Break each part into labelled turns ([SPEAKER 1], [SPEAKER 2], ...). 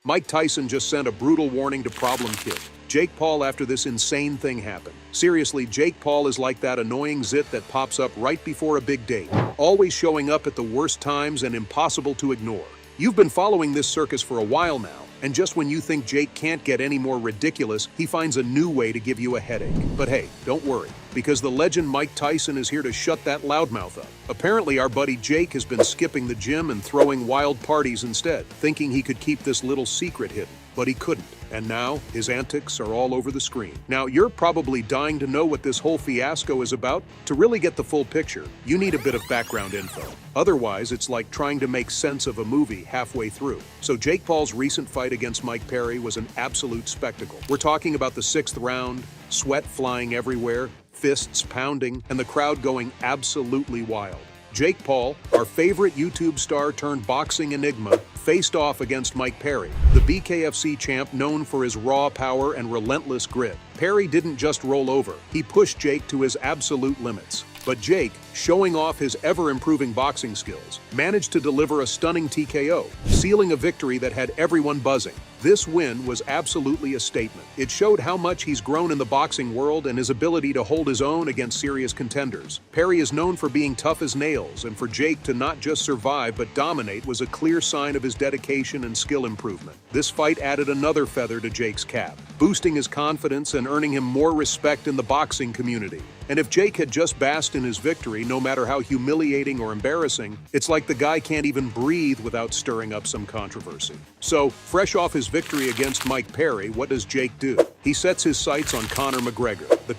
[SPEAKER 1] Mike Tyson just sent a brutal warning to Problem Kid, Jake Paul, after this insane thing happened. Seriously, Jake Paul is like that annoying zit that pops up right before a big date, always showing up at the worst times and impossible to ignore. You've been following this circus for a while now, and just when you think Jake can't get any more ridiculous, he finds a new way to give you a headache. But hey, don't worry, because the legend Mike Tyson is here to shut that loudmouth up. Apparently, our buddy Jake has been skipping the gym and throwing wild parties instead, thinking he could keep this little secret hidden. But he couldn't. And now, his antics are all over the screen. Now, you're probably dying to know what this whole fiasco is about. To really get the full picture, you need a bit of background info. Otherwise, it's like trying to make sense of a movie halfway through. So Jake Paul's recent fight against Mike Perry was an absolute spectacle. We're talking about the 6th round, sweat flying everywhere, fists pounding, and the crowd going absolutely wild. Jake Paul, our favorite YouTube star turned boxing enigma, faced off against Mike Perry, the BKFC champ known for his raw power and relentless grit. Perry didn't just roll over, he pushed Jake to his absolute limits. But Jake, showing off his ever-improving boxing skills, managed to deliver a stunning TKO, sealing a victory that had everyone buzzing. This win was absolutely a statement. It showed how much he's grown in the boxing world and his ability to hold his own against serious contenders. Perry is known for being tough as nails, and for Jake to not just survive but dominate was a clear sign of his dedication and skill improvement. This fight added another feather to Jake's cap, boosting his confidence and earning him more respect in the boxing community. And if Jake had just basked in his victory, no matter how humiliating or embarrassing, it's like the guy can't even breathe without stirring up some controversy. So, fresh off his victory against Mike Perry, what does Jake do? He sets his sights on Conor McGregor, the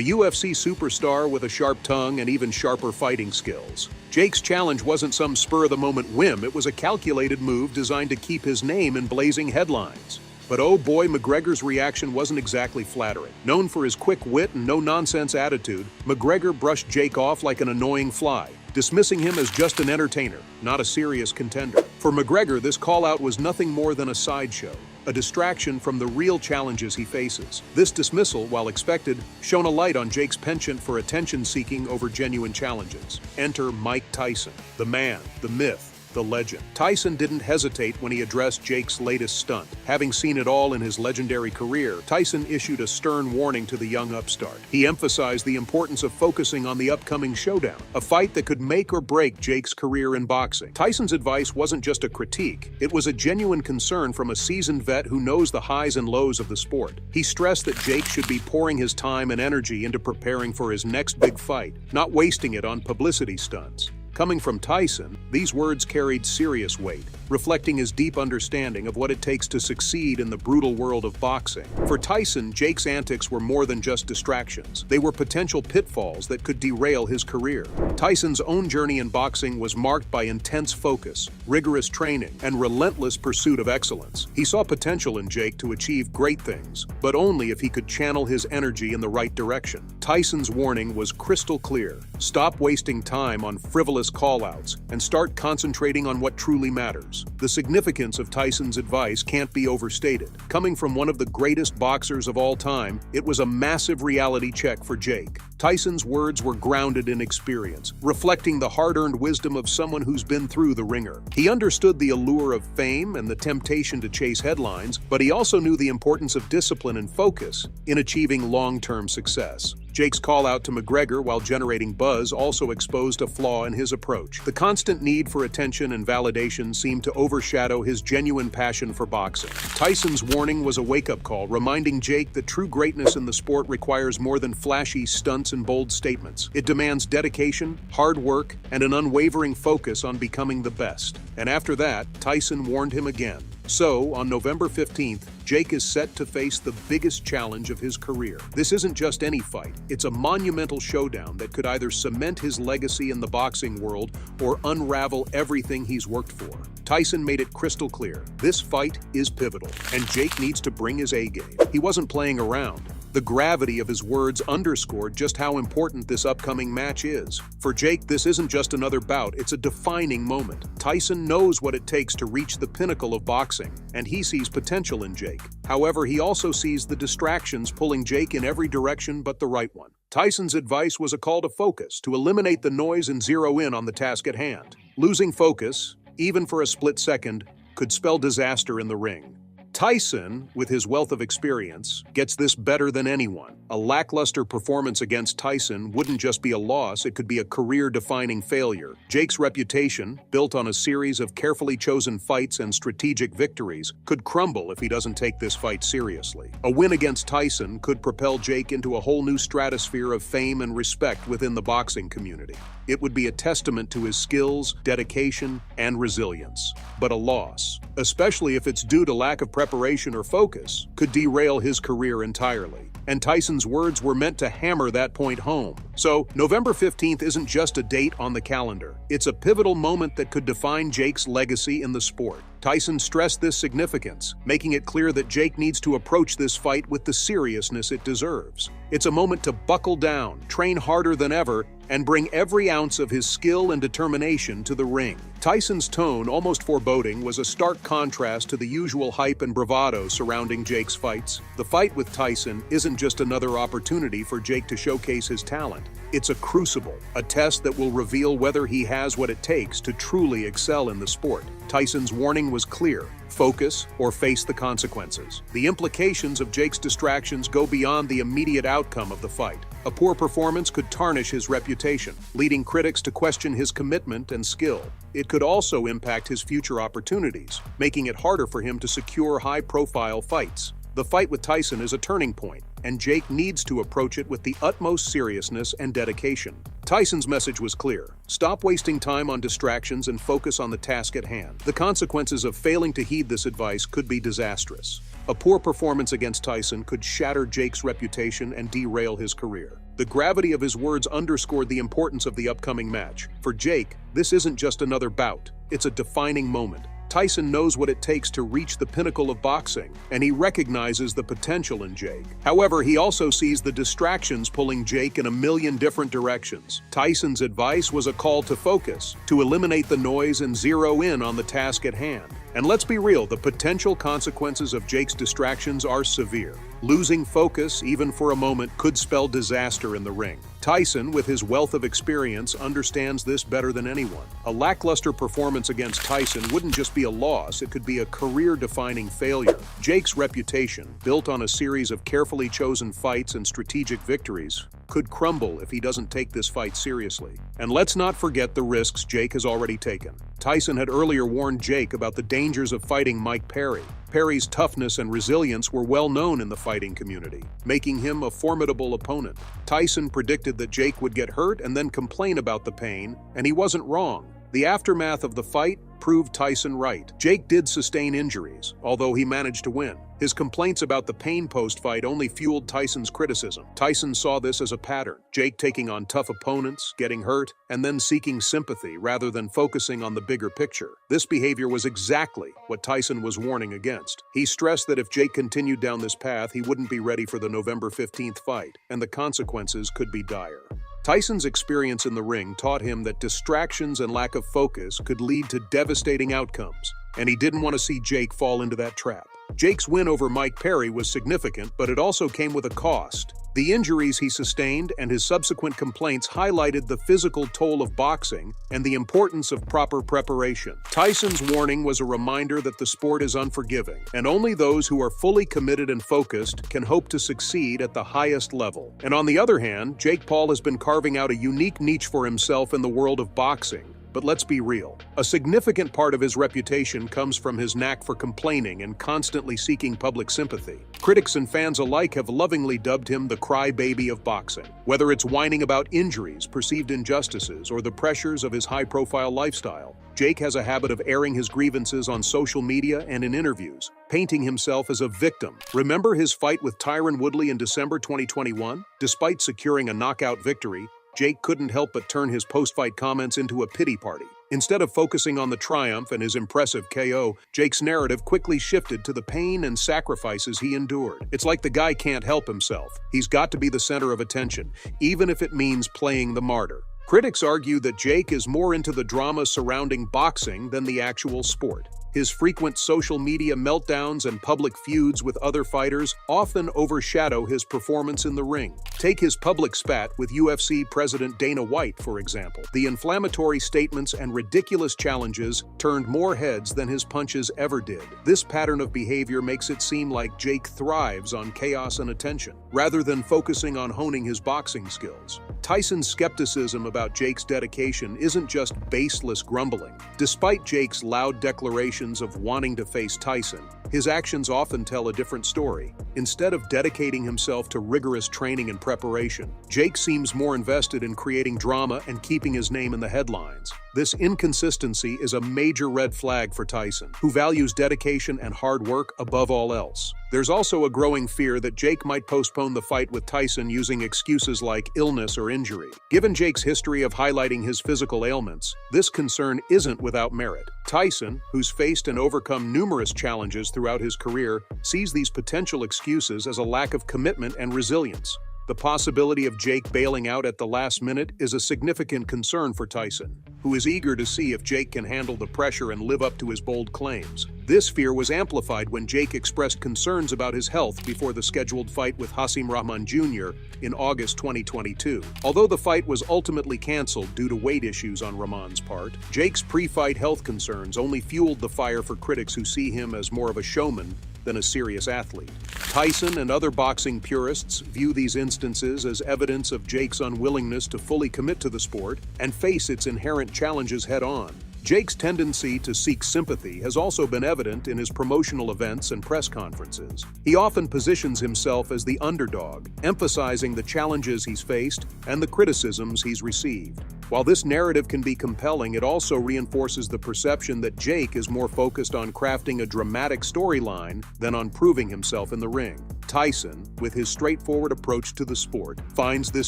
[SPEAKER 1] UFC superstar with a sharp tongue and even sharper fighting skills. Jake's challenge wasn't some spur-of-the-moment whim, it was a calculated move designed to keep his name in blazing headlines. But oh boy, McGregor's reaction wasn't exactly flattering. Known for his quick wit and no-nonsense attitude, McGregor brushed Jake off like an annoying fly, dismissing him as just an entertainer, not a serious contender. For McGregor, this call-out was nothing more than a sideshow, a distraction from the real challenges he faces. This dismissal, while expected, shone a light on Jake's penchant for attention-seeking over genuine challenges. Enter Mike Tyson, the man, the myth, the legend. Tyson didn't hesitate when he addressed Jake's latest stunt. Having seen it all in his legendary career, Tyson issued a stern warning to the young upstart. He emphasized the importance of focusing on the upcoming showdown, a fight that could make or break Jake's career in boxing. Tyson's advice wasn't just a critique, it was a genuine concern from a seasoned vet who knows the highs and lows of the sport. He stressed that Jake should be pouring his time and energy into preparing for his next big fight, not wasting it on publicity stunts. Coming from Tyson, these words carried serious weight, reflecting his deep understanding of what it takes to succeed in the brutal world of boxing. For Tyson, Jake's antics were more than just distractions. They were potential pitfalls that could derail his career. Tyson's own journey in boxing was marked by intense focus, rigorous training, and relentless pursuit of excellence. He saw potential in Jake to achieve great things, but only if he could channel his energy in the right direction. Tyson's warning was crystal clear. Stop wasting time on frivolous call-outs and start concentrating on what truly matters. The significance of Tyson's advice can't be overstated. Coming from one of the greatest boxers of all time, it was a massive reality check for Jake. Tyson's words were grounded in experience, reflecting the hard-earned wisdom of someone who's been through the ringer. He understood the allure of fame and the temptation to chase headlines, but he also knew the importance of discipline and focus in achieving long-term success. Jake's call-out to McGregor while generating buzz also exposed a flaw in his approach. The constant need for attention and validation seemed to overshadow his genuine passion for boxing. Tyson's warning was a wake-up call, reminding Jake that true greatness in the sport requires more than flashy stunts and bold statements. It demands dedication, hard work, and an unwavering focus on becoming the best. And after that, Tyson warned him again. So, on November 15th, Jake is set to face the biggest challenge of his career. This isn't just any fight, it's a monumental showdown that could either cement his legacy in the boxing world or unravel everything he's worked for. Tyson made it crystal clear, this fight is pivotal, and Jake needs to bring his A-game. He wasn't playing around. The gravity of his words underscored just how important this upcoming match is. For Jake, this isn't just another bout, it's a defining moment. Tyson knows what it takes to reach the pinnacle of boxing, and he sees potential in Jake. However, he also sees the distractions pulling Jake in every direction but the right one. Tyson's advice was a call to focus, to eliminate the noise and zero in on the task at hand. Losing focus, even for a split second, could spell disaster in the ring. Tyson, with his wealth of experience, gets this better than anyone. A lackluster performance against Tyson wouldn't just be a loss, it could be a career-defining failure. Jake's reputation, built on a series of carefully chosen fights and strategic victories, could crumble if he doesn't take this fight seriously. A win against Tyson could propel Jake into a whole new stratosphere of fame and respect within the boxing community. It would be a testament to his skills, dedication, and resilience. But a loss, especially if it's due to lack of preparation or focus, could derail his career entirely. And Tyson's words were meant to hammer that point home. So, November 15th isn't just a date on the calendar. It's a pivotal moment that could define Jake's legacy in the sport. Tyson stressed this significance, making it clear that Jake needs to approach this fight with the seriousness it deserves. It's a moment to buckle down, train harder than ever, and bring every ounce of his skill and determination to the ring. Tyson's tone, almost foreboding, was a stark contrast to the usual hype and bravado surrounding Jake's fights. The fight with Tyson isn't just another opportunity for Jake to showcase his talent. It's a crucible, a test that will reveal whether he has what it takes to truly excel in the sport. Tyson's warning was clear: focus or face the consequences. The implications of Jake's distractions go beyond the immediate outcome of the fight. A poor performance could tarnish his reputation, leading critics to question his commitment and skill. It could also impact his future opportunities, making it harder for him to secure high-profile fights. The fight with Tyson is a turning point, and Jake needs to approach it with the utmost seriousness and dedication. Tyson's message was clear: stop wasting time on distractions and focus on the task at hand. The consequences of failing to heed this advice could be disastrous. A poor performance against Tyson could shatter Jake's reputation and derail his career. The gravity of his words underscored the importance of the upcoming match. For Jake, this isn't just another bout, it's a defining moment. Tyson knows what it takes to reach the pinnacle of boxing, and he recognizes the potential in Jake. However, he also sees the distractions pulling Jake in a million different directions. Tyson's advice was a call to focus, to eliminate the noise and zero in on the task at hand. And let's be real, the potential consequences of Jake's distractions are severe. Losing focus, even for a moment, could spell disaster in the ring. Tyson, with his wealth of experience, understands this better than anyone. A lackluster performance against Tyson wouldn't just be a loss, it could be a career-defining failure. Jake's reputation, built on a series of carefully chosen fights and strategic victories, could crumble if he doesn't take this fight seriously. And let's not forget the risks Jake has already taken. Tyson had earlier warned Jake about the dangers of fighting Mike Perry. Perry's toughness and resilience were well known in the fighting community, making him a formidable opponent. Tyson predicted that Jake would get hurt and then complain about the pain, and he wasn't wrong. The aftermath of the fight proved Tyson right. Jake did sustain injuries, although he managed to win. His complaints about the pain post-fight only fueled Tyson's criticism. Tyson saw this as a pattern: Jake taking on tough opponents, getting hurt, and then seeking sympathy rather than focusing on the bigger picture. This behavior was exactly what Tyson was warning against. He stressed that if Jake continued down this path, he wouldn't be ready for the November 15th fight, and the consequences could be dire. Tyson's experience in the ring taught him that distractions and lack of focus could lead to devastating outcomes, and he didn't want to see Jake fall into that trap. Jake's win over Mike Perry was significant, but it also came with a cost. The injuries he sustained and his subsequent complaints highlighted the physical toll of boxing and the importance of proper preparation. Tyson's warning was a reminder that the sport is unforgiving, and only those who are fully committed and focused can hope to succeed at the highest level. And on the other hand, Jake Paul has been carving out a unique niche for himself in the world of boxing. But let's be real. A significant part of his reputation comes from his knack for complaining and constantly seeking public sympathy. Critics and fans alike have lovingly dubbed him the crybaby of boxing. Whether it's whining about injuries, perceived injustices, or the pressures of his high-profile lifestyle, Jake has a habit of airing his grievances on social media and in interviews, painting himself as a victim. Remember his fight with Tyron Woodley in December 2021? Despite securing a knockout victory, Jake couldn't help but turn his post-fight comments into a pity party. Instead of focusing on the triumph and his impressive KO, Jake's narrative quickly shifted to the pain and sacrifices he endured. It's like the guy can't help himself. He's got to be the center of attention, even if it means playing the martyr. Critics argue that Jake is more into the drama surrounding boxing than the actual sport. His frequent social media meltdowns and public feuds with other fighters often overshadow his performance in the ring. Take his public spat with UFC President Dana White, for example. The inflammatory statements and ridiculous challenges turned more heads than his punches ever did. This pattern of behavior makes it seem like Jake thrives on chaos and attention, rather than focusing on honing his boxing skills. Tyson's skepticism about Jake's dedication isn't just baseless grumbling. Despite Jake's loud declarations of wanting to face Tyson, his actions often tell a different story. Instead of dedicating himself to rigorous training and preparation, Jake seems more invested in creating drama and keeping his name in the headlines. This inconsistency is a major red flag for Tyson, who values dedication and hard work above all else. There's also a growing fear that Jake might postpone the fight with Tyson using excuses like illness or injury. Given Jake's history of highlighting his physical ailments, this concern isn't without merit. Tyson, who's faced and overcome numerous challenges throughout his career, sees these potential excuses as a lack of commitment and resilience. The possibility of Jake bailing out at the last minute is a significant concern for Tyson, who is eager to see if Jake can handle the pressure and live up to his bold claims. This fear was amplified when Jake expressed concerns about his health before the scheduled fight with Hasim Rahman Jr. in August 2022. Although the fight was ultimately canceled due to weight issues on Rahman's part, Jake's pre-fight health concerns only fueled the fire for critics who see him as more of a showman than a serious athlete. Tyson and other boxing purists view these instances as evidence of Jake's unwillingness to fully commit to the sport and face its inherent challenges head-on. Jake's tendency to seek sympathy has also been evident in his promotional events and press conferences. He often positions himself as the underdog, emphasizing the challenges he's faced and the criticisms he's received. While this narrative can be compelling, it also reinforces the perception that Jake is more focused on crafting a dramatic storyline than on proving himself in the ring. Tyson, with his straightforward approach to the sport, finds this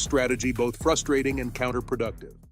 [SPEAKER 1] strategy both frustrating and counterproductive.